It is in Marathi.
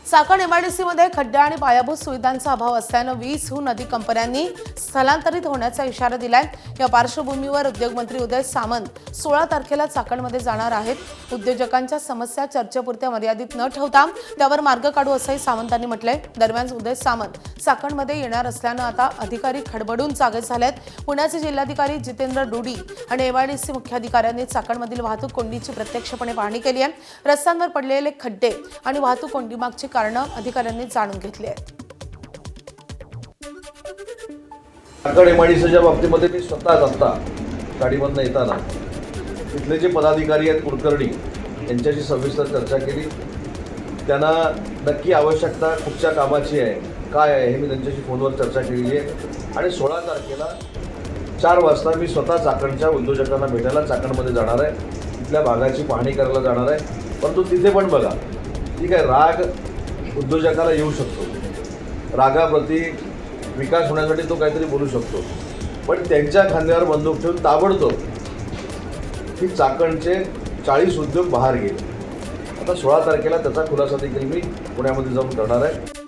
चाकण एमआयडीसीमध्ये खड्डे आणि पायाभूत सुविधांचा अभाव असल्यानं 20हून अधिक कंपन्यांनी स्थलांतरित होण्याचा इशारा दिलाय। या पार्श्वभूमीवर उद्योगमंत्री उदय सामंत 16 तारखेला चाकणमध्ये जाणार आहेत। उद्योजकांच्या समस्या चर्चेपुरत्या मर्यादित न ठेवता त्यावर मार्ग काढू असंही सामंतांनी म्हटलंय। दरम्यान उदय सामंत चाकणमध्ये येणार असल्यानं आता अधिकारी खडबडून जागे झालेत। पुण्याचे जिल्हाधिकारी जितेंद्र डोडी आणि एमआयडीसी मुख्याधिकाऱ्यांनी चाकणमधील वाहतूक कोंडीची प्रत्यक्षपणे पाहणी केली आहे। रस्त्यांवर पडलेले खड्डे आणि वाहतूक कोंडीमागची कारणं अधिकाऱ्यांनी जाणून घेतली आहेत। चाकण एमआयडीसीच्या बाबतीमध्ये मी स्वतः आता गाडीमधून येताना तिथले जे पदाधिकारी आहेत कुलकर्णी यांच्याशी सविस्तर चर्चा केली। त्यांना नक्की आवश्यकता कुठच्या कामाची आहे काय आहे हे मी त्यांच्याशी फोनवर चर्चा केलेली आहे आणि 16 तारखेला 4 वाजता मी स्वतः चाकणच्या उद्योजकांना भेटायला चाकणमध्ये जाणार आहे। तिथल्या भागाची पाहणी करायला जाणार आहे। परंतु तिथे पण बघा ठीक आहे, राग उद्योजकाला येऊ शकतो, रागाप्रती विकास होण्यासाठी तो काहीतरी बोलू शकतो, पण त्यांच्या खांद्यावर बंदूक ठेवून ताबडतोब ही चाकणचे 40 उद्योग बाहेर गेले। आता 16 तारखेला त्याचा खुलासा देखील मी पुण्यामध्ये जाऊन करणार आहे।